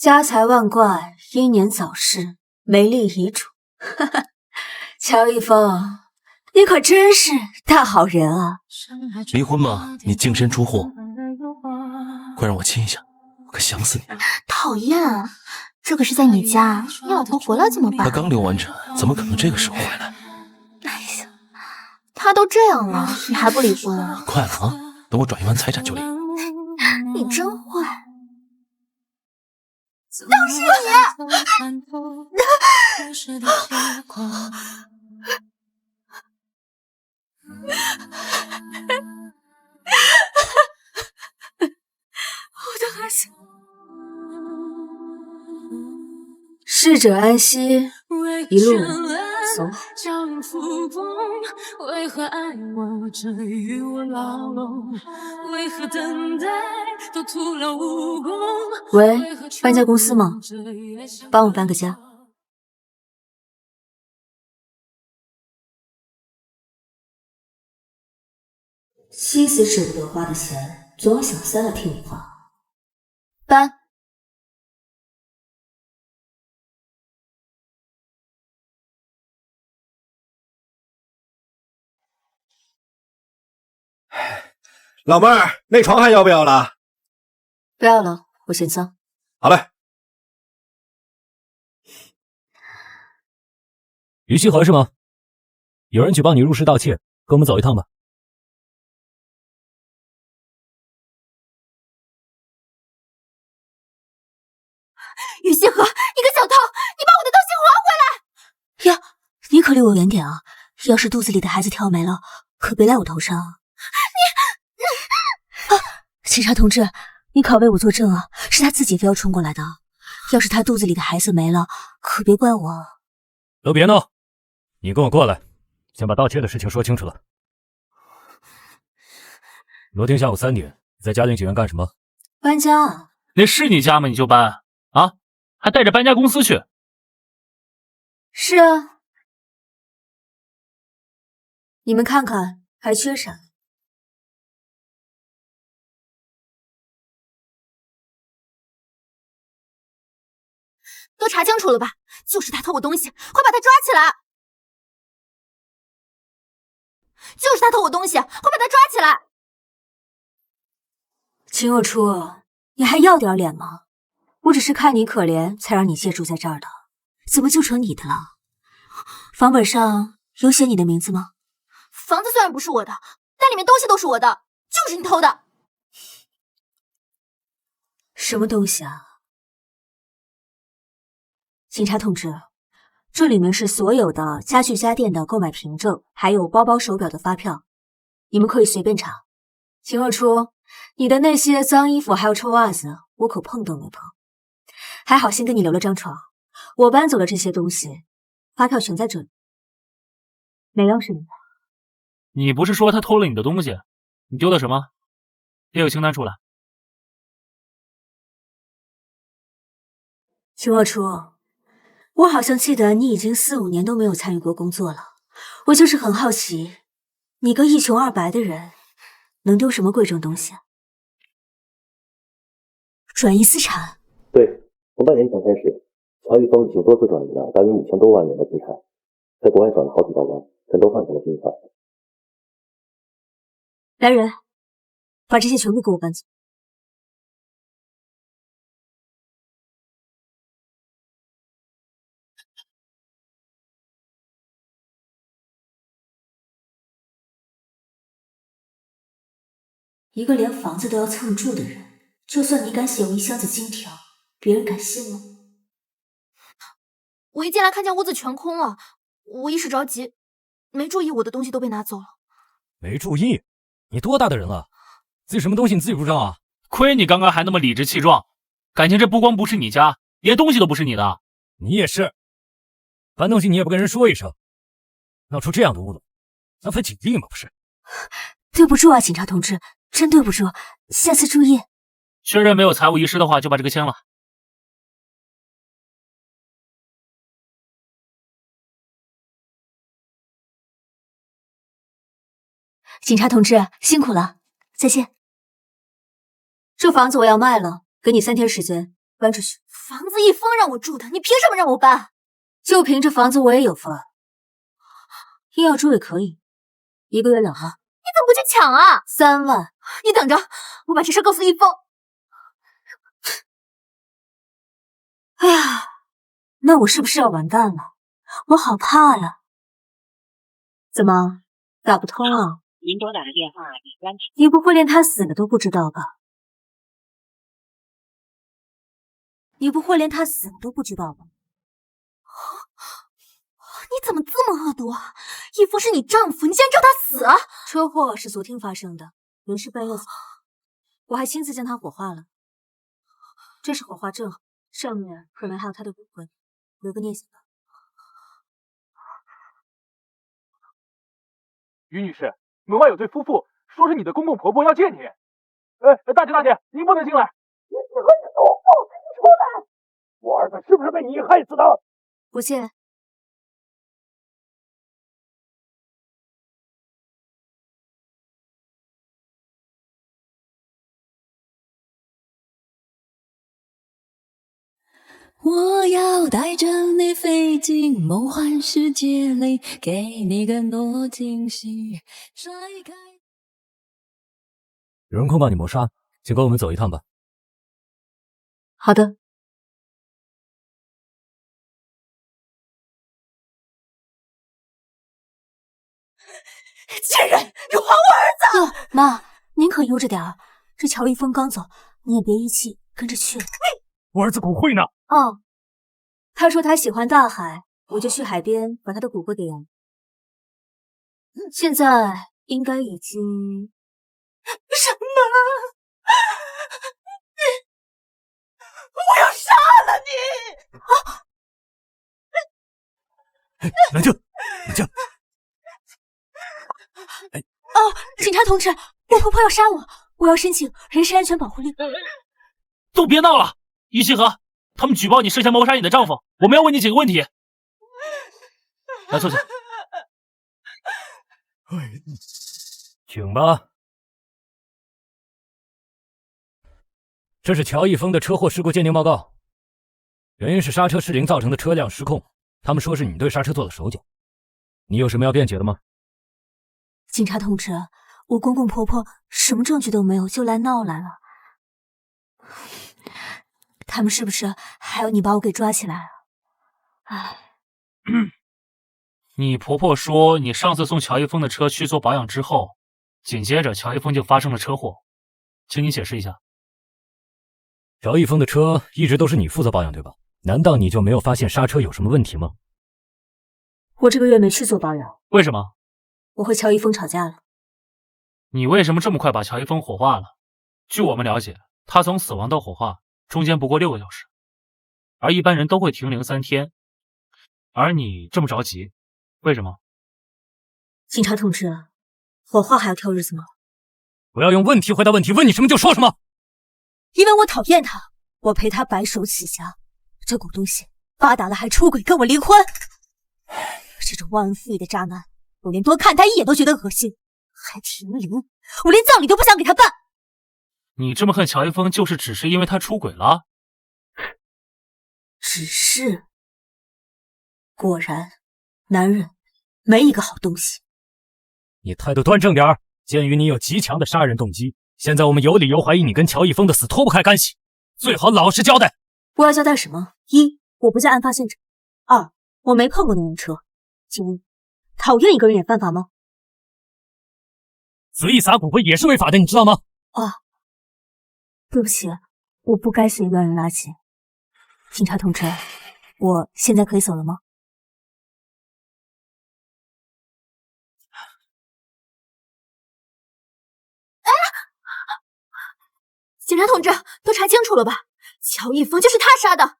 家财万贯，英年早逝，没立遗嘱。哈哈，乔一峰，你可真是大好人啊！离婚吗？你净身出户，快让我亲一下，我可想死你了！讨厌啊！这可是在你家，你老婆回来怎么办？她刚流完产，怎么可能这个时候回来？哎呀，他都这样了，你还不离婚啊？快了啊！等我转移完财产就离。你真坏！都是你！我的儿子，逝者安息，一路走好。为何爱我这与我牢笼？为何等待都徒劳无功？喂，搬家公司吗？帮我搬个家。心死舍不得花的钱，总要想塞了听你话。搬。老妹儿，那床还要不要了？不要了，我嫌脏。好嘞。于西河是吗？有人举报你入室盗窃，跟我们走一趟吧。于西河，你个小偷，你把我的东西还回来！呀，你可离我远点啊！要是肚子里的孩子跳没了，可别赖我头上啊！警察同志，你可要为我作证啊！是他自己非要冲过来的，要是他肚子里的孩子没了，可别怪我。都别闹，你跟我过来，先把盗窃的事情说清楚了。昨天下午3点，你在嘉陵景苑干什么？搬家啊？那是你家吗？你就搬啊？还带着搬家公司去？是啊。你们看看还缺啥？都查清楚了吧？就是他偷我东西，快把他抓起来！就是他偷我东西，快把他抓起来！秦若初，你还要点脸吗？我只是看你可怜，才让你借住在这儿的，怎么就成你的了？房本上有写你的名字吗？房子虽然不是我的，但里面东西都是我的，就是你偷的。什么东西啊？警察同志，这里面是所有的家具家电的购买凭证，还有包包手表的发票，你们可以随便查。秦若初，你的那些脏衣服还有臭袜子，我可碰都没碰。还好先给你留了张床，我搬走了这些东西，发票全在这里。哪样是你的？你不是说他偷了你的东西？你丢的什么？列个清单出来。秦若初，我好像记得你已经4、5年都没有参与过工作了，我就是很好奇，你个一穷二白的人，能丢什么贵重东西啊？转移资产？对，从半年前开始，乔玉峰已经多次转移了大约5000多万元的资产，在国外转了好几道弯，全都换成了金款。来人，把这些全部给我搬走。一个连房子都要蹭住的人，就算你敢写我一箱子金条，别人敢信吗？我一进来看见屋子全空了，我一时着急，没注意我的东西都被拿走了。没注意？你多大的人了，自己什么东西你自己不知道啊？亏你刚刚还那么理直气壮，感情这不光不是你家，连东西都不是你的。你也是，搬东西你也不跟人说一声，闹出这样的乌龙，浪费警力吗？不是？对不住啊，警察同志，真对不住，下次注意。确认没有财务遗失的话，就把这个签了。警察同志，辛苦了，再见。这房子我要卖了，给你3天时间，搬出去。房子一峰让我住的，你凭什么让我搬？就凭这房子我也有份，硬要住也可以，1个月2万。你怎么不去抢啊？3万。你等着，我把这事告诉一峰。哎呀，那我是不是要完蛋了？我好怕呀！怎么打不通啊？您拨打的电话已关机。你不会连他死了都不知道吧？你不会连他死了都不知道吧？你怎么这么恶毒啊？一峰是你丈夫，你竟然让他死啊！车祸是昨天发生的，人是半夜死的，我还亲自将他火化了。这是火化证，上面可能还有他的骨灰，留个念想吧。于女士，门外有对夫妇，说是你的公公婆婆要见你。大姐，您不能进来。你和你都放自己出来！我儿子是不是被你害死的？不见。我要带着你飞进梦幻世界里，给你更多惊喜。甩开。有人空帮你谋杀，请跟我们走一趟吧。好的。贱人，你还我儿子！妈，您可悠着点儿。这乔一峰刚走，你也别一气跟着去了。我儿子骨灰呢？哦，他说他喜欢大海，我就去海边把他的骨灰给扬。现在应该已经……什么？我要杀了你！冷静，冷静。警察同志，我婆婆要杀我，我要申请人身安全保护令。都别闹了，于星河，他们举报你涉嫌谋杀你的丈夫，我们要问你几个问题。来，坐下。请吧。这是乔一峰的车祸事故鉴定报告，原因是刹车失灵造成的车辆失控，他们说是你对刹车做了手脚。你有什么要辩解的吗？警察同志，我公公婆婆什么证据都没有就来闹来了，他们是不是还要你把我给抓起来啊？唉，你婆婆说你上次送乔一峰的车去做保养之后，紧接着乔一峰就发生了车祸，请你解释一下。乔一峰的车一直都是你负责保养对吧？难道你就没有发现刹车有什么问题吗？我这个月没去做保养。为什么？我和乔一峰吵架了。你为什么这么快把乔一峰火化了？据我们了解，他从死亡到火化中间不过6个小时，而一般人都会停灵3天，而你这么着急，为什么？警察同志，火化还要挑日子吗？不要用问题回答问题，问你什么就说什么。因为我讨厌他，我陪他白手起家，这狗东西发达了还出轨跟我离婚。这种忘恩负义的渣男，我连多看他一眼都觉得恶心，还停灵，我连葬礼都不想给他办。你这么恨乔一峰，就是只是因为他出轨了？只是，果然，男人没一个好东西。你态度端正点儿。鉴于你有极强的杀人动机，现在我们有理由怀疑你跟乔一峰的死脱不开干系，最好老实交代。我要交代什么？一，我不在案发现场；二，我没碰过那辆车。请问，讨厌一个人也犯法吗？随意撒骨灰也是违法的，你知道吗？啊，对不起，我不该随便人拉起。警察同志，我现在可以走了吗？警察同志，都查清楚了吧？乔一峰就是他杀的。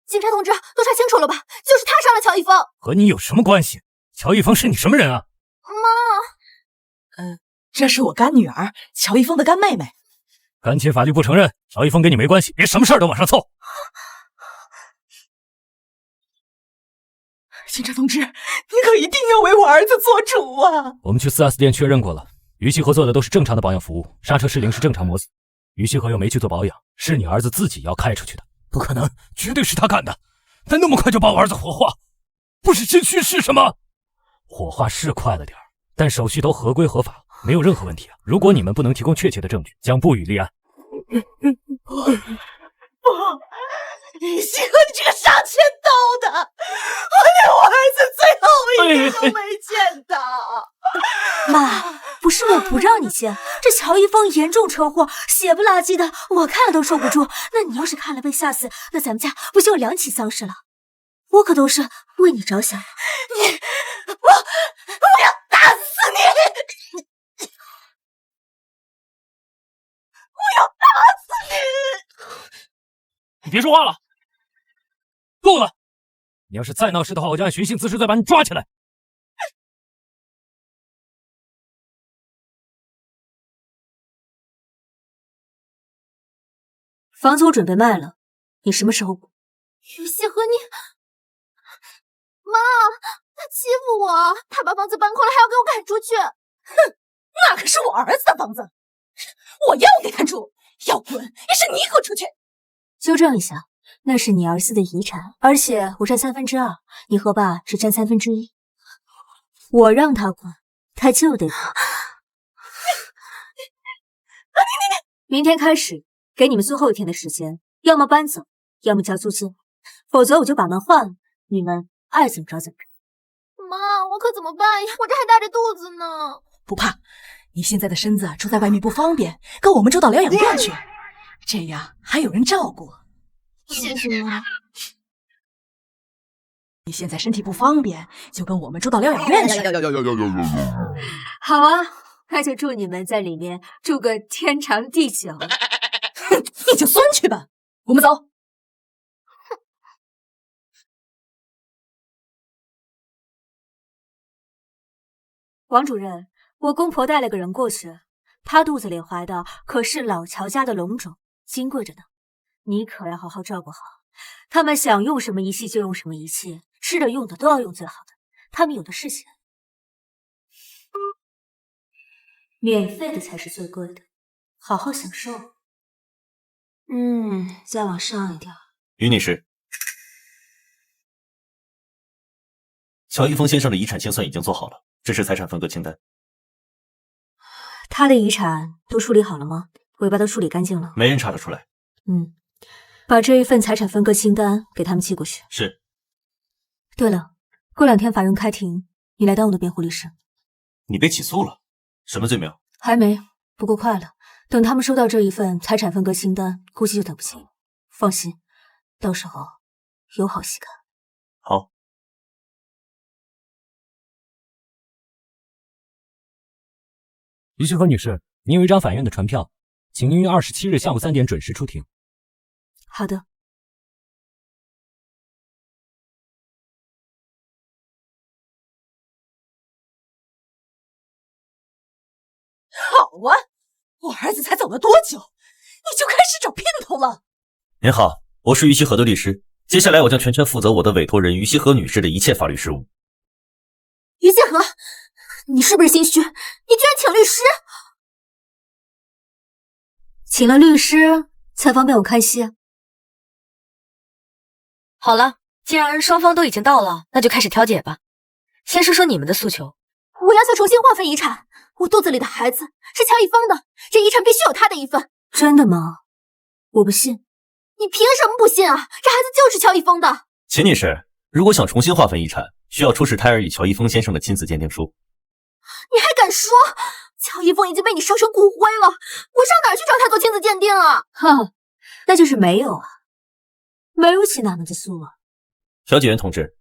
警察同志，都查清楚了吧？就是他杀了乔一峰。和你有什么关系？乔一峰是你什么人啊？妈，这是我干女儿，乔一峰的干妹妹。干亲法律不承认，乔一峰跟你没关系，别什么事儿都往上凑。警察同志，你可一定要为我儿子做主啊！我们去4S店确认过了，于西河做的都是正常的保养服务，刹车失灵是正常磨死。于西河又没去做保养，是你儿子自己要开出去的。不可能，绝对是他干的。他那么快就把我儿子火化，不是真去是什么？火化是快了点，但手续都合规合法，没有任何问题啊。如果你们不能提供确切的证据，将不予立案。不，于西河，你这个杀千刀的，我连我儿子最后一面都没见到。妈，不是我不让你见，这乔一峰严重车祸，血不拉几的，我看了都受不住。那你要是看了被吓死，那咱们家不就有2起丧事了？我可都是为你着想。我要打死你！我要打死你！你别说话了，够了！你要是再闹事的话，我就按寻衅滋事罪把你抓起来。房子我准备卖了，你什么时候滚？于西河，你妈，他欺负我，他把房子搬空了，还要给我赶出去。哼，那可是我儿子的房子，我要给他住，要滚也是你滚出去。纠正一下，那是你儿子的遗产，而且我占2/3，你和爸只占1/3。我让他滚，他就得滚。明天开始，给你们最后1天的时间，要么搬走，要么交租金，否则我就把门换了，你们爱怎么着怎么着。妈，我可怎么办呀？我这还大着肚子呢。不怕，你现在的身子住在外面不方便，跟我们住到疗养院去，这样还有人照顾。谢谢妈。你现在身体不方便，就跟我们住到疗养院去。好啊，那就祝你们在里面住个天长地久。哼，你就酸去吧，我们走。王主任，我公婆带了个人过去，他肚子里怀的可是老乔家的龙种，金贵着呢。你可要好好照顾好。他们想用什么仪器就用什么仪器，吃的用的都要用最好的。他们有的是钱，免费的才是最贵的，好好享受。再往上一点。于女士，乔一峰先生的遗产清算已经做好了，这是财产分割清单。他的遗产都处理好了吗？尾巴都处理干净了？没人查得出来。把这一份财产分割清单给他们寄过去。是。对了，过2天法院开庭，你来当我的辩护律师。你被起诉了？什么罪名？还没，不过快了。等他们收到这一份财产分割清单，估计就等不及。放心，到时候有好戏看。好。于秀和女士，您有一张法院的传票，请您于27日下午3点准时出庭。好的。好啊，我儿子才走了多久，你就开始找姘头了？您好，我是于西河的律师，接下来我将全权负责我的委托人于西河女士的一切法律事务。于西河，你是不是心虚？你居然请律师？请了律师才方便我看戏。好了，既然双方都已经到了，那就开始调解吧。先说说你们的诉求。我要求重新划分遗产，我肚子里的孩子是乔一峰的，这遗产必须有他的一份。真的吗？我不信。你凭什么不信啊？这孩子就是乔一峰的。秦女士，如果想重新划分遗产，需要出示胎儿与乔一峰先生的亲子鉴定书。你还敢说？乔一峰已经被你烧成骨灰了，我上哪儿去找他做亲子鉴定啊？哼，那就是没有啊，没有起哪门子诉啊？调解员同志，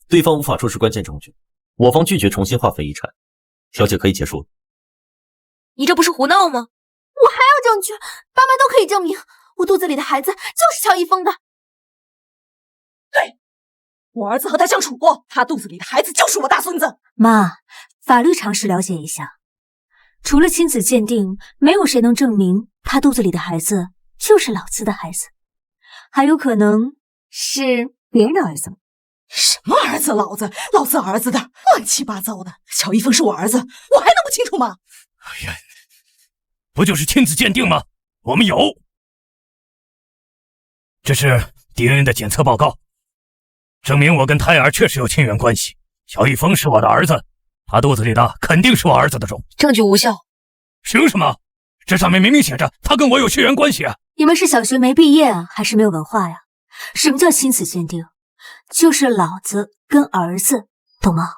对方无法出示关键证据，我方拒绝重新划分遗产，调解可以结束了。你这不是胡闹吗？我还要证据，爸妈都可以证明，我肚子里的孩子就是乔一峰的。对，我儿子和他相处过，他肚子里的孩子就是我大孙子。妈，法律常识了解一下，除了亲子鉴定，没有谁能证明他肚子里的孩子就是老子的孩子，还有可能是别人的儿子。什么儿子老子儿子的，乱七八糟的。乔一峰是我儿子，我还能不清楚吗？哎呀，不就是亲子鉴定吗？我们有。这是 DNA 的检测报告，证明我跟胎儿确实有亲缘关系。乔一峰是我的儿子，他肚子里的肯定是我儿子的种。证据无效。凭什么？这上面明明写着他跟我有血缘关系啊！你们是小学没毕业啊，还是没有文化呀？什么叫亲子鉴定？就是老子跟儿子，懂吗？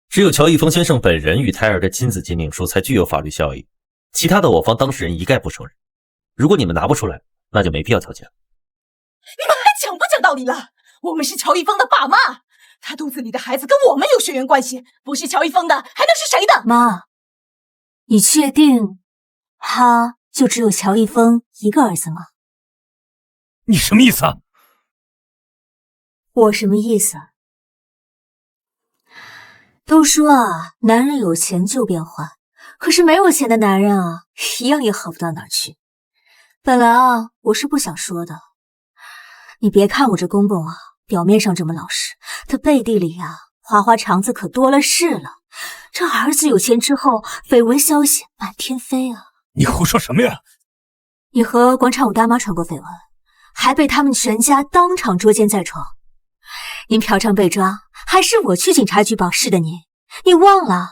只有乔一峰先生本人与胎儿的亲子鉴定书才具有法律效益，其他的我方当事人一概不承认。如果你们拿不出来，那就没必要调解了。你们还讲不讲道理了？我们是乔一峰的爸妈，他肚子里的孩子跟我们有血缘关系，不是乔一峰的，还能是谁的？妈，你确定他就只有乔一峰一个儿子吗？你什么意思啊？我什么意思？都说啊，男人有钱就变坏，可是没有钱的男人啊，一样也好不到哪儿去。本来啊，我是不想说的。你别看我这公公啊，表面上这么老实，他背地里啊，花花肠子可多了是了。这儿子有钱之后，绯闻消息满天飞啊！你胡说什么呀？你和广场舞大妈传过绯闻，还被他们全家当场捉奸在床。您嫖娼被抓，还是我去警察局保释的您，你忘了？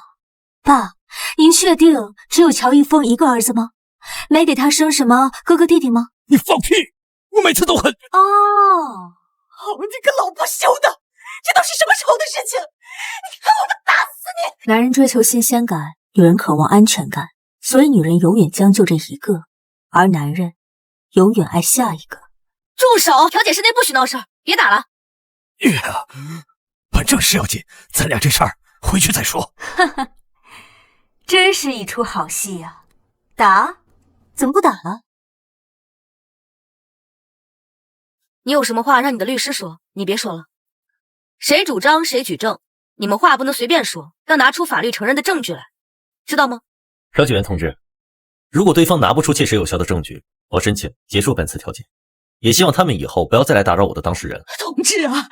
爸，您确定只有乔一峰一个儿子吗？没给他生什么哥哥弟弟吗？你放屁！我每次都很……哦，你个老不休的，这都是什么时候的事情？你看我不打死你！男人追求新鲜感，女人渴望安全感，所以女人永远将就这一个，而男人永远爱下一个。住手！调解室内不许闹事，别打了。月啊，办正事要紧，咱俩这事儿回去再说。哈哈，真是一出好戏呀！打？怎么不打了？你有什么话让你的律师说，你别说了。谁主张谁举证，你们话不能随便说，要拿出法律承认的证据来，知道吗？调解员同志，如果对方拿不出切实有效的证据，我申请结束本次调解，也希望他们以后不要再来打扰我的当事人。同志啊，我们，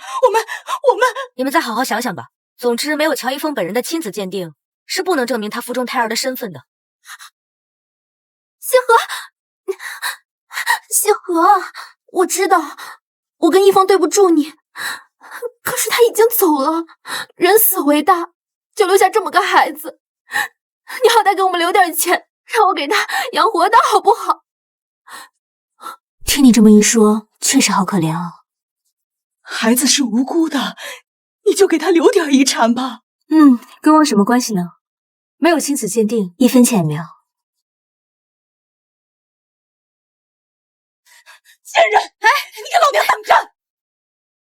你们再好好想想吧。总之，没有乔一峰本人的亲子鉴定，是不能证明他腹中胎儿的身份的。西河，我知道，我跟一峰对不住你，可是他已经走了，人死为大，就留下这么个孩子，你好歹给我们留点钱，让我给他养活他好不好？听你这么一说，确实好可怜啊。孩子是无辜的，你就给他留点遗产吧。跟我什么关系呢？没有亲子鉴定，一分钱也没有。贱人！哎，你给老娘等着！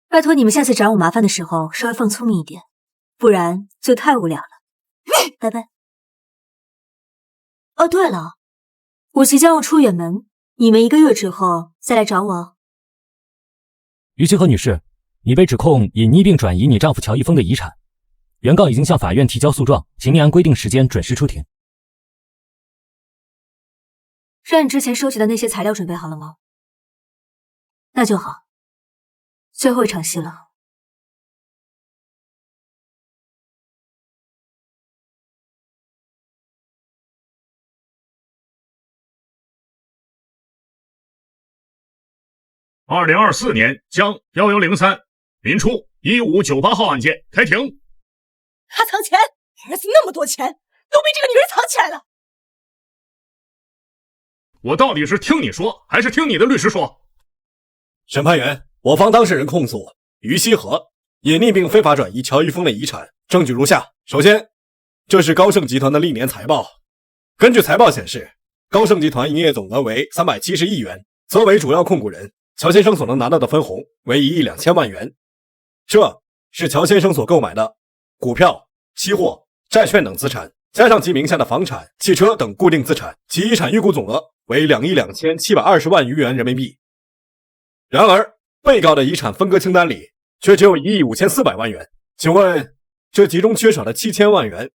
拜托你们下次找我麻烦的时候稍微放聪明一点，不然就太无聊了。拜拜。哦，对了，我即将要出远门，你们1个月之后再来找我哦。于清河女士，你被指控隐匿并转移你丈夫乔一峰的遗产，原告已经向法院提交诉状，请你按规定时间准时出庭。让你之前收集的那些材料准备好了吗？那就好。最后一场戏了。2024年将1103民初1598号案件开庭。他藏钱，儿子那么多钱，都被这个女人藏起来了。我到底是听你说，还是听你的律师说？审判员，我方当事人控诉于西河隐匿并非法转移乔一峰的遗产，证据如下：首先，这是高盛集团的历年财报。根据财报显示，高盛集团营业总额为370亿元，作为主要控股人，乔先生所能拿到的分红为1亿2000万元。这是乔先生所购买的股票、期货、债券等资产，加上其名下的房产、汽车等固定资产，其遗产预估总额为2亿2720万余元人民币。然而，被告的遗产分割清单里却只有1亿5400万元。请问，这其中缺少的7000万元，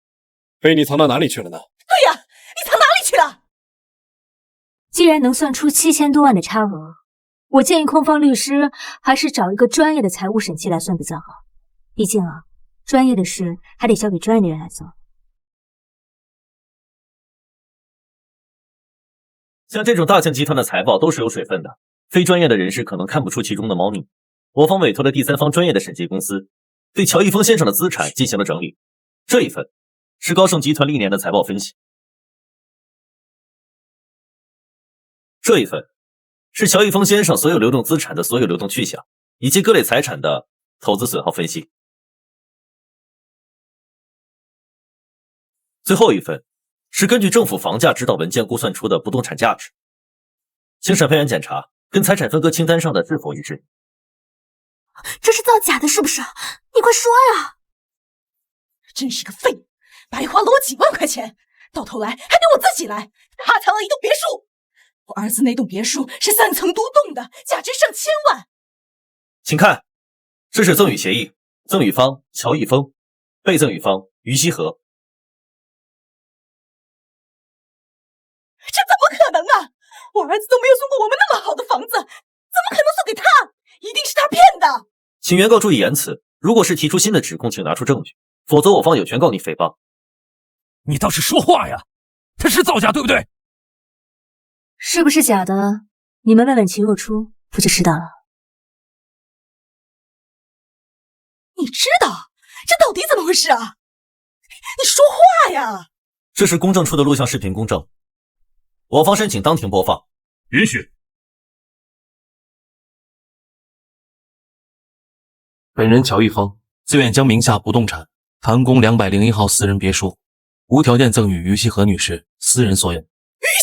被你藏到哪里去了呢？对呀，你藏哪里去了？既然能算出7000多万的差额，我建议控方律师还是找一个专业的财务审计来算比较好。毕竟啊，专业的事还得交给专业的人来做。像这种大型集团的财报都是有水分的，非专业的人士可能看不出其中的猫腻。我方委托了第三方专业的审计公司，对乔一峰先生的资产进行了整理。这一份是高盛集团历年的财报分析，这一份是乔一峰先生所有流动资产的所有流动去向，以及各类财产的投资损耗分析。最后一份是根据政府房价指导文件估算出的不动产价值，请审判员检查跟财产分割清单上的是否一致。这是造假的，是不是？你快说呀！真是个废物，白花了我几万块钱，到头来还得我自己来，踏藏了一栋别墅。我儿子那栋别墅是3层独栋的，价值上千万。请看，这是赠与协议，赠与方乔一峰，被赠与方于西河。这怎么可能啊！我儿子都没有送过我们那么好的房子，怎么可能送给他？一定是他骗的。请原告注意言辞，如果是提出新的指控，请拿出证据，否则我方有权告你诽谤。你倒是说话呀！他是造假，对不对？是不是假的？你们问问秦若初不就知道了？你知道这到底怎么回事啊？你说话呀！这是公证处的录像视频公证，我方申请当庭播放。允许。本人乔一峰自愿将名下不动产谭公201号私人别墅无条件赠与于西河女士私人所有。于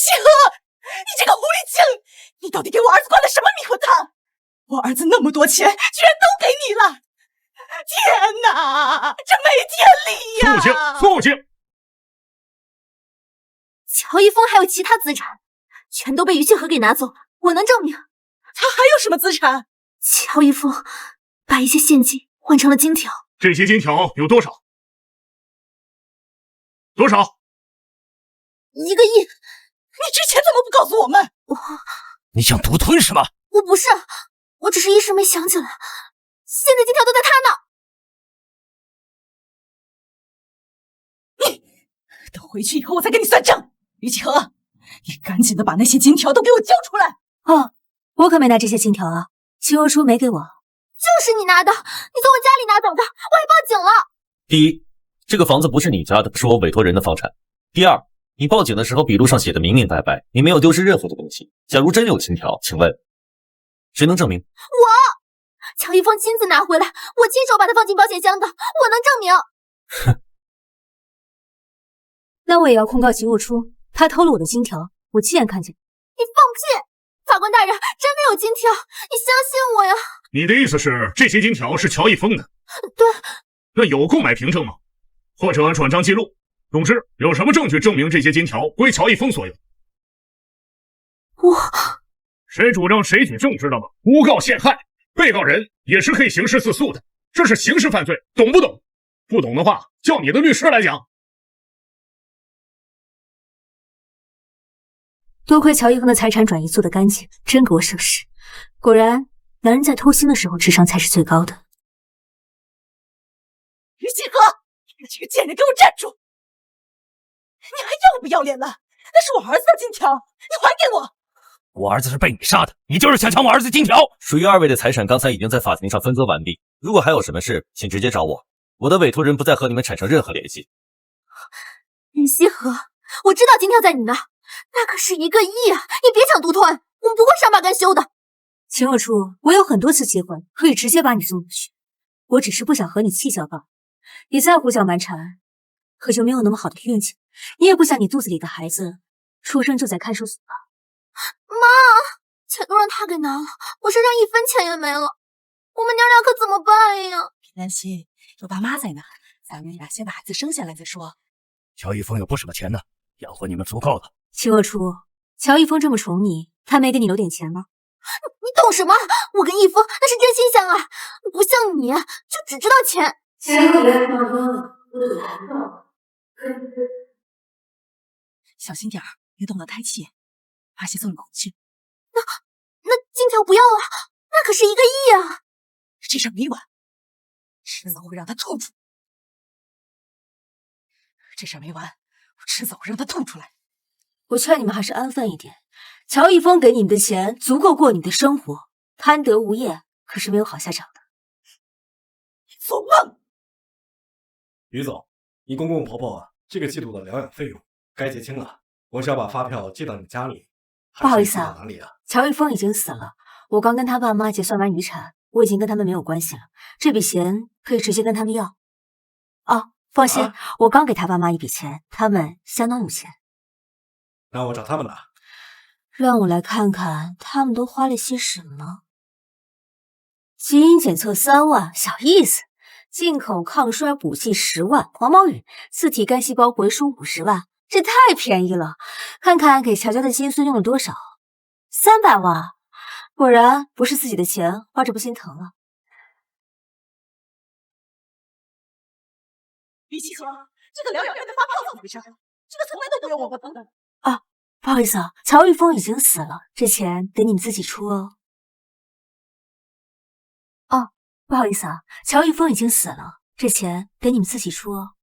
西河，你这个狐狸精，你到底给我儿子灌了什么迷魂汤？我儿子那么多钱，居然都给你了！天哪，这没天理呀！肃静！乔一峰还有其他资产，全都被于西河给拿走了，我能证明。他还有什么资产？乔一峰把一些现金换成了金条。这些金条有多少？多少？1个亿。你之前怎么不告诉我们？你想独吞是吗？我不是，我只是一时没想起来。现在金条都在他那。等回去以后我再跟你算账。于启和，你赶紧的把那些金条都给我交出来。我可没拿这些金条啊，秦若初没给我。就是你拿的，你从我家里拿走的，我还报警了。第一，这个房子不是你家的，是我委托人的房产。第二，你报警的时候笔录上写的明明白白，你没有丢失任何的东西。假如真有金条，请问谁能证明？我乔一峰亲自拿回来，我亲手把它放进保险箱的，我能证明。哼，那我也要控告秦若初，他偷了我的金条，我亲眼看见。你放屁！法官大人，真的有金条，你相信我呀。你的意思是这些金条是乔一峰的？对。那有购买凭证吗？或者转账记录？总之，有什么证据证明这些金条归乔一峰所有？谁主张谁举证知道吗？诬告陷害，被告人也是可以刑事自诉的，这是刑事犯罪，懂不懂？不懂的话，叫你的律师来讲。多亏乔一峰的财产转移做得干净，真给我省事。果然，男人在偷腥的时候智商才是最高的。于启和，你这个贱人，给我站住！你还要不要脸了？那是我儿子的金条，你还给我！我儿子是被你杀的，你就是想抢我儿子金条。属于2位的财产刚才已经在法庭上分割完毕，如果还有什么事，请直接找我，我的委托人不再和你们产生任何联系。于西河，我知道金条在你那，那可是1个亿啊！你别想独吞，我们不会善罢甘休的。秦若初，我有很多次机会可以直接把你送回去，我只是不想和你计较罢了。你再胡搅蛮缠，可就没有那么好的运气。你也不想你肚子里的孩子出生就在看守所吧？妈，钱都让他给拿了，我身上1分钱也没了，我们娘俩可怎么办呀？别担心，有爸妈在呢，咱们俩先把孩子生下来再说。乔一峰有不少钱呢，养活你们足够了。秦若初，乔一峰这么宠你，他没给你留点钱吗？你懂什么？我跟一峰那是真心相爱，不像你就只知道钱。小心点儿，别动了胎气，怕些送你回去。那金条不要啊，那可是1个亿啊！这事没完，迟早会让他吐出。这事没完，我迟早会让他吐出来。我劝你们还是安分一点。乔一峰给你们的钱足够过你的生活，贪得无厌可是没有好下场的。做梦！于总，你公公婆婆这个季度的疗养费用该结清了，我是要把发票寄到你家里。不好意思啊，哪里啊？乔一峰已经死了，我刚跟他爸妈结算完遗产，我已经跟他们没有关系了，这笔钱可以直接跟他们要。哦，放心，我刚给他爸妈一笔钱，他们相当有钱。那我找他们了。让我来看看他们都花了些什么。基因检测3万，小意思。进口抗衰补剂10万，黄毛雨自体干细胞回输50万，这太便宜了。看看给乔家的金孙用了多少，300万。果然不是自己的钱，花着不心疼了。于七和，这个疗养院的发票怎么回事？这个从来都不用我们付的。啊，不好意思啊，乔玉峰已经死了，这钱得你们自己出哦。哦，不好意思啊，乔玉峰已经死了，这钱得你们自己出哦。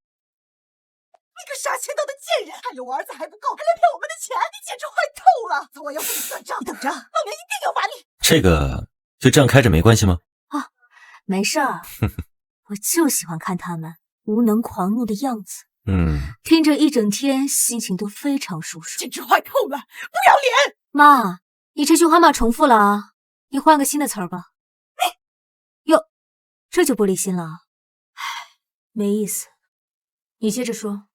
你个杀千刀的贱人！还有我儿子还不够，还来骗我们的钱，你简直坏透了！早晚要和你算账！你等着，老娘一定要把你……这个就这样开着没关系吗？啊，没事儿，我就喜欢看他们无能狂怒的样子。听着一整天，心情都非常舒适。简直坏透了！不要脸！妈，你这句话骂重复了啊，你换个新的词儿吧。哟，这就玻璃心了？唉，没意思。你接着说。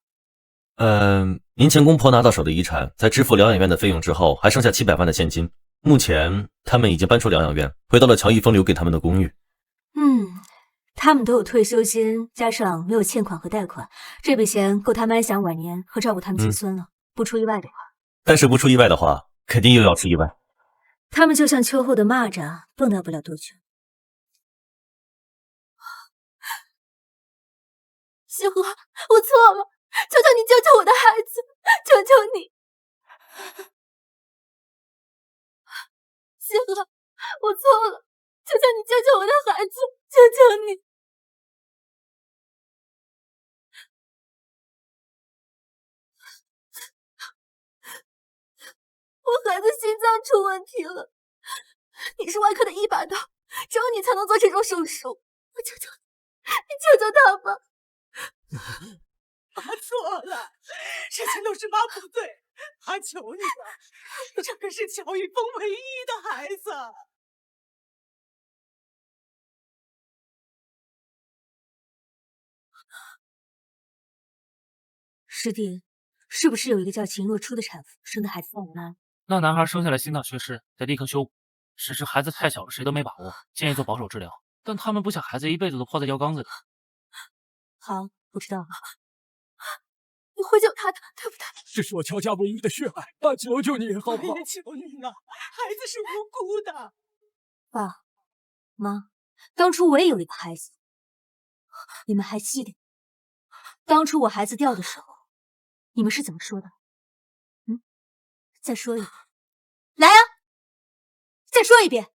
您前公婆拿到手的遗产，在支付疗养院的费用之后，还剩下700万的现金。目前他们已经搬出疗养院，回到了乔一峰留给他们的公寓。他们都有退休金，加上没有欠款和贷款，这笔钱够他们安享晚年和照顾他们亲孙了。不出意外的话，但是不出意外的话，肯定又要出意外。他们就像秋后的蚂蚱，蹦跶不了多久。西河，我错了，求求你救救我的孩子，求求你！西河，我错了，求求你救救我的孩子，求求你！我孩子心脏出问题了，你是外科的一把刀，只有你才能做这种手术，我求求你，你救救他吧！妈错了，事情都是妈不对，妈求你了，这可是乔玉峰唯一的孩子。师弟，是不是有一个叫秦若初的产妇生的孩子在我那？那男孩生下来心脏缺失，得立刻修补。只是孩子太小了，谁都没把握，建议做保守治疗。但他们不想孩子一辈子都泡在药缸子里。好，我知道了。你会救他的，对不对？这是我乔家唯一的血脉，爸，求求你，好不好？我也求你了，孩子是无辜的。爸妈，当初我也有一个孩子，你们还记得？当初我孩子掉的时候，你们是怎么说的？再说一遍，来啊！再说一遍，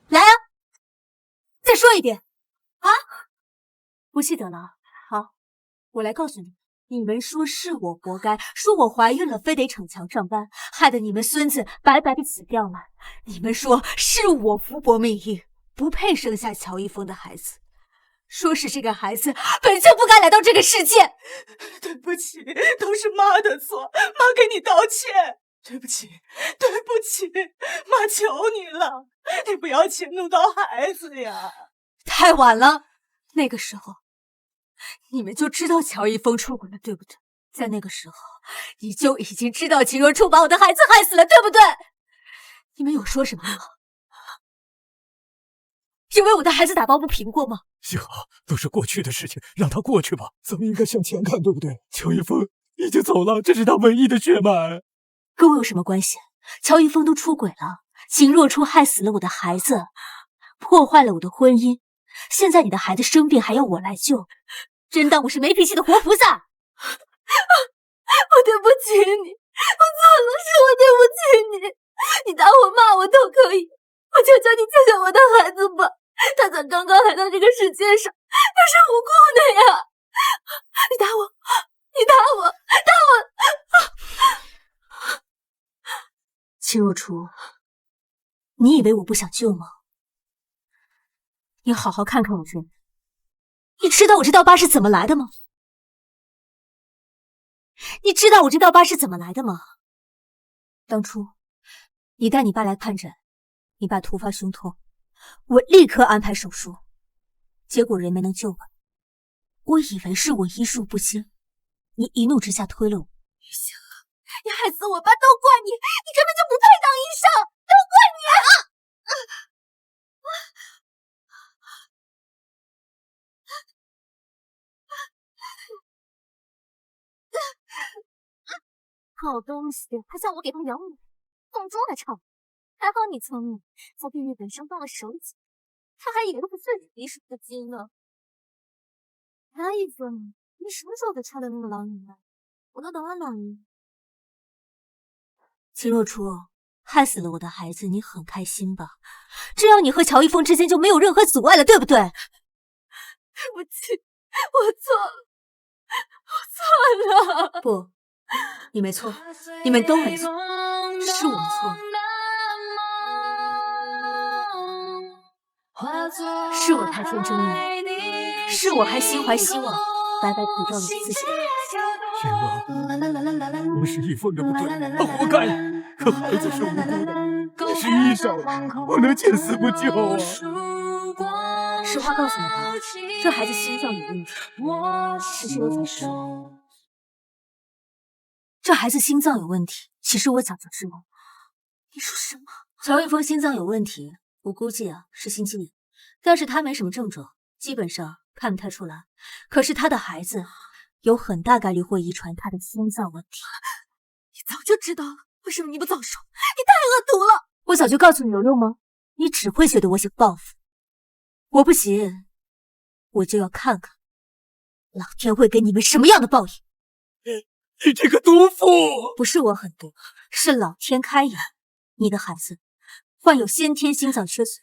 来啊！再说一遍，啊！不记得了。好，我来告诉你，你们说是我活该，说我怀孕了非得逞强上班，害得你们孙子白白的死掉了。你们说是我福薄命硬，不配生下乔一峰的孩子。说是这个孩子本就不该来到这个世界。对不起，都是妈的错，妈给你道歉。对不起，对不起，妈求你了，你不要迁怒到孩子呀。太晚了，那个时候你们就知道乔一峰出轨了，对不对？在那个时候你就已经知道秦若初把我的孩子害死了，对不对？你们有说什么吗？有为我的孩子打抱不平过吗？西河，都是过去的事情，让他过去吧。咱们应该向前看，对不对？乔一峰已经走了，这是他唯一的血脉。跟我有什么关系？乔一峰都出轨了，秦若初害死了我的孩子，破坏了我的婚姻。现在你的孩子生病还要我来救，真当我是没脾气的活菩萨？我对不起你，我错了，是我对不起你。你打我骂我都可以，我求求你救救我的孩子吧。他才刚刚来到这个世界上，他是无辜的呀！你打我，你打我，打我！秦若初，你以为我不想救吗？你好好看看我这里，你知道我这道疤是怎么来的吗？你知道我这道疤是怎么来的吗？当初你带你爸来看诊，你爸突发胸痛，我立刻安排手术，结果人没能救回来。我以为是我医术不精，你一怒之下推了我。雨欣，你害死我爸都怪你，你根本就不配当医生，都怪你啊！好东西，还叫我给他养母，放猪来唱。还好你聪明，在病历本上动了手脚，他还以为我自己医术不精呢。他意思呢？你什么时候给插的那么老远了？我都等了2年。秦若初，害死了我的孩子，你很开心吧？这样你和乔一峰之间就没有任何阻碍了，对不对？对不起，我错了，我错了。不，你没错，你们都没错，是我错了。是我太天真了，是我还心怀希望，白白鼓噪了自己。是我，我是一峰的不对，我活该。可孩子是无辜的，你是医生，不能见死不救啊！实话告诉你吧，这孩子心脏有问题。其实我早知道，这孩子心脏有问题。其实我早就知道。你说什么？乔一峰心脏有问题，我估计是心肌炎，但是他没什么症状，基本上看不太出来。可是他的孩子有很大概率会遗传他的心脏问题。你早就知道了，为什么你不早说？你太恶毒了！我早就告诉你有用吗？你只会觉得我想报复。我不行，我就要看看老天会给你们什么样的报应。你这个毒妇！不是我狠毒，是老天开眼。你的孩子患有先天心脏缺损，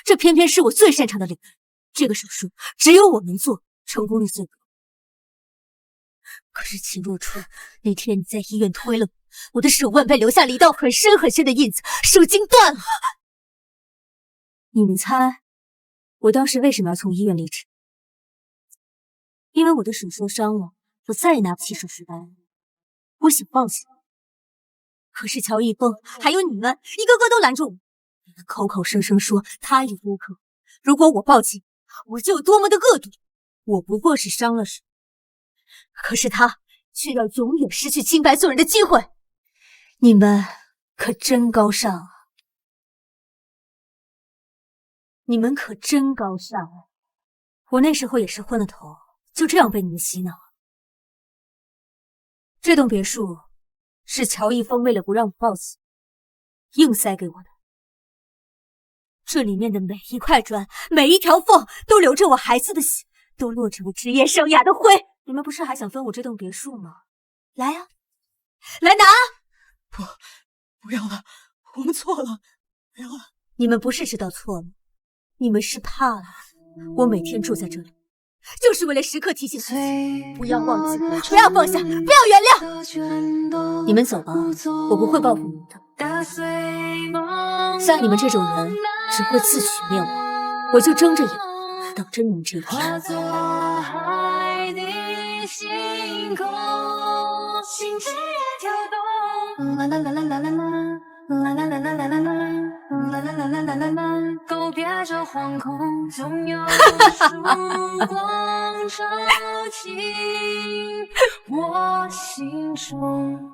这偏偏是我最擅长的领域。这个手术只有我能做，成功率最高。可是秦若初，那天你在医院推了我的手腕被留下了一道很深很深的印子，手筋断了。你们猜我当时为什么要从医院离职？因为我的手受伤了，我再也拿不起手术单，我想放弃。可是乔一峰还有你们一个个都拦住我，你们口口声声说他有误课，如果我报警，我就有多么的恶毒。我不过是伤了手，可是他却要永远失去清白做人的机会。你们可真高尚啊！你们可真高尚啊！我那时候也是昏了头，就这样被你们洗脑。这栋别墅是乔一峰为了不让我报警，硬塞给我的。这里面的每一块砖，每一条缝，都流着我孩子的血，都落着我职业生涯的灰。你们不是还想分我这栋别墅吗？来呀，来拿！不要了，我们错了，不要了。你们不是知道错了，你们是怕了。我每天住在这里，就是为了时刻提醒自己，不要忘记，不要放下，不要原谅。你们走吧，我不会报复你们的。像你们这种人，只会自取灭亡。我就睁着眼，等着你们这一天。啦啦啦啦啦啦啦。啦啦啦啦啦啦啦，啦啦啦啦啦啦啦，告别这惶恐，总有曙光照进我心中。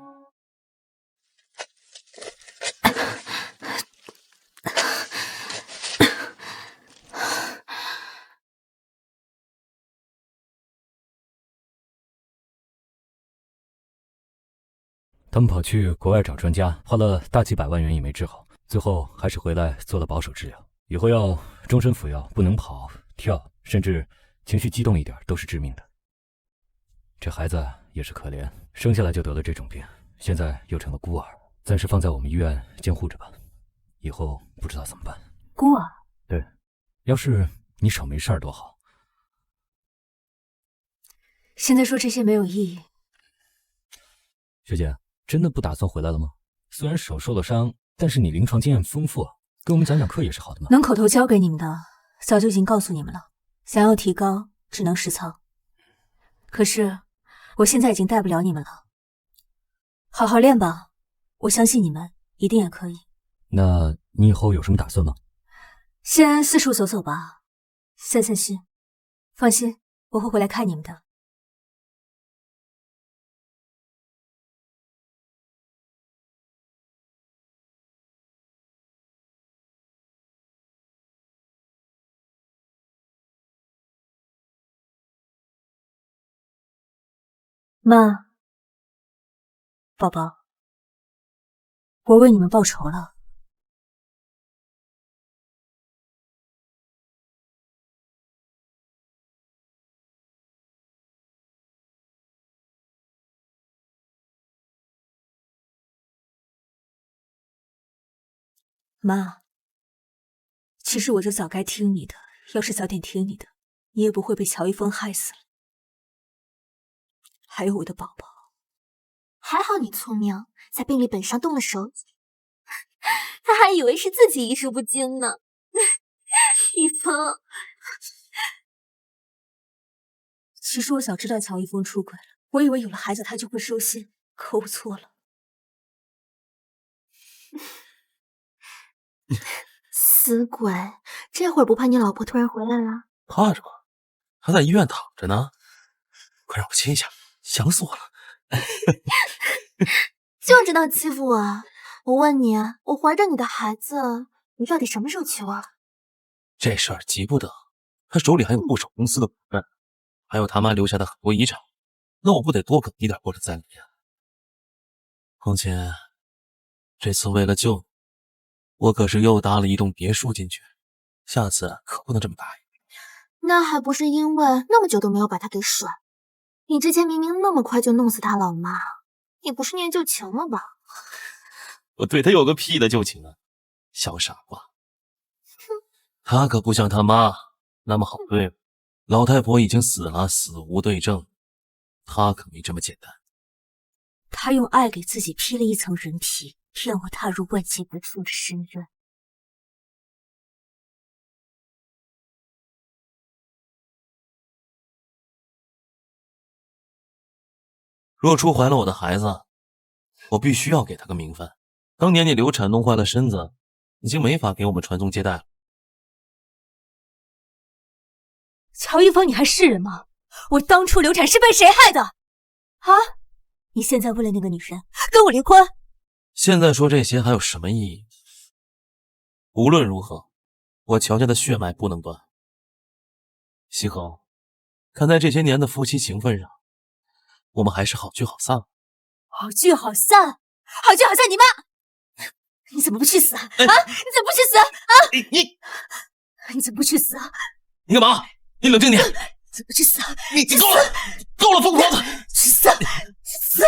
他们跑去国外找专家，花了大几百万元也没治好，最后还是回来做了保守治疗。以后要终身服药，不能跑、跳，甚至情绪激动一点都是致命的。这孩子也是可怜，生下来就得了这种病，现在又成了孤儿，暂时放在我们医院监护着吧，以后不知道怎么办。孤儿？对，要是你手没事多好。现在说这些没有意义，学姐，真的不打算回来了吗？虽然手受了伤，但是你临床经验丰富，给我们讲讲课也是好的嘛。能口头教给你们的，早就已经告诉你们了。想要提高，只能实操。可是，我现在已经带不了你们了。好好练吧，我相信你们一定也可以。那你以后有什么打算吗？先四处走走吧，散散心。放心，我会回来看你们的。妈，宝宝，我为你们报仇了。妈，其实我就早该听你的，要是早点听你的，你也不会被乔一峰害死了。还有我的宝宝，还好你聪明，在病历本上动了手脚，他还以为是自己意识不精呢。一峰，其实我早知道乔一峰出轨了，我以为有了孩子他就会收心，可我错了。死鬼，这会儿不怕你老婆突然回来了？怕什么？还在医院躺着呢。快让我亲一下，想死我了。就知道欺负我。我问你，我怀着你的孩子，你到底什么时候求啊？这事儿急不得，他手里还有不少公司的股份，还有他妈留下的很多遗产，那我不得多给一点过着再来呀？况且这次为了救你，我可是又搭了一栋别墅进去，下次可不能这么答应。那还不是因为那么久都没有把他给甩？你之前明明那么快就弄死他老妈，你不是念旧情了吧？我对他有个屁的旧情啊，小傻瓜。他可不像他妈那么好对付，老太婆已经死了，死无对证，他可没这么简单。他用爱给自己披了一层人皮，让我踏入万劫不复的深渊。若初怀了我的孩子，我必须要给他个名分。当年你流产弄坏了身子，已经没法给我们传宗接代了。乔一峰，你还是人吗？我当初流产是被谁害的？啊！你现在为了那个女人跟我离婚？现在说这些还有什么意义？无论如何，我乔家的血脉不能断。西河，看在这些年的夫妻情分上，我们还是好聚好散。好聚好散，好聚好散！你妈，你怎么不去死啊？你怎么不去死啊？你怎么不去死啊？你干嘛？你冷静点！怎么去死啊？你够了，够了，疯狂的！去死！死！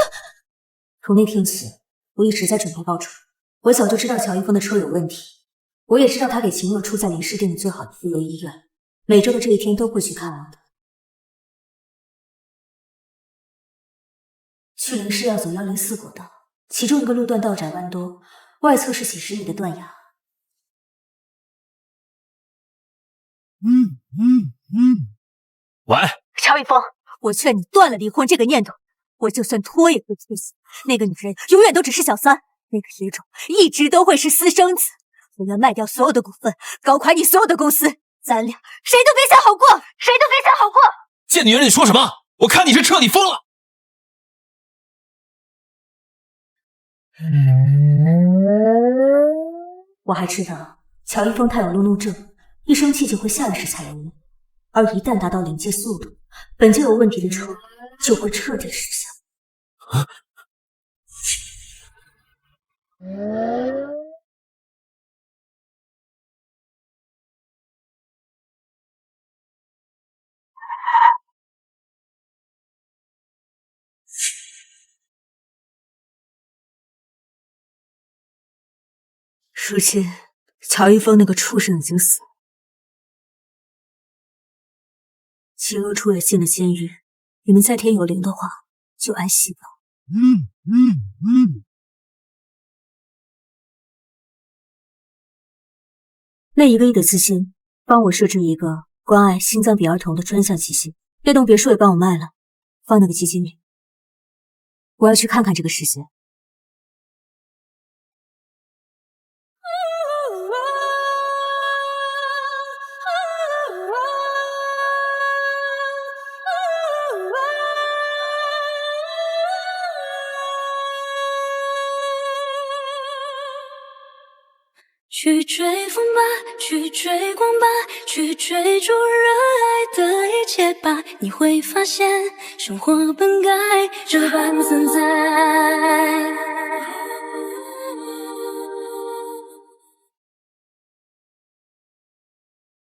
从那天起，我一直在准备报仇。我早就知道乔一峰的车有问题，我也知道他给秦若初在林氏定的最好的妇幼医院，每周的这一天都会去看望的。去林氏要走104国道，其中一个路段道窄弯多，外侧是几十米的断崖。喂，乔一峰，我劝你断了离婚这个念头。我就算拖也会去死。那个女人永远都只是小三，那个野种一直都会是私生子。我要卖掉所有的股份，搞垮你所有的公司，咱俩谁都别想好过，谁都别想好过。贱女人，你说什么？我看你是彻底疯了。我还知道乔一峰他有路怒症，一生气就会下意识踩油门，而一旦达到临界速度，本就有问题的车就会彻底失效。如今，乔一峰那个畜生已经死了，秦若初也进了监狱。你们在天有灵的话，就安息吧。类一个亿的资金，帮我设置一个关爱心脏病儿童的专项基金，这栋别墅也帮我卖了，放那个基金里。我要去看看这个世界。去追风吧，去追光吧，去追逐热爱的一切吧，你会发现生活本该这般自在。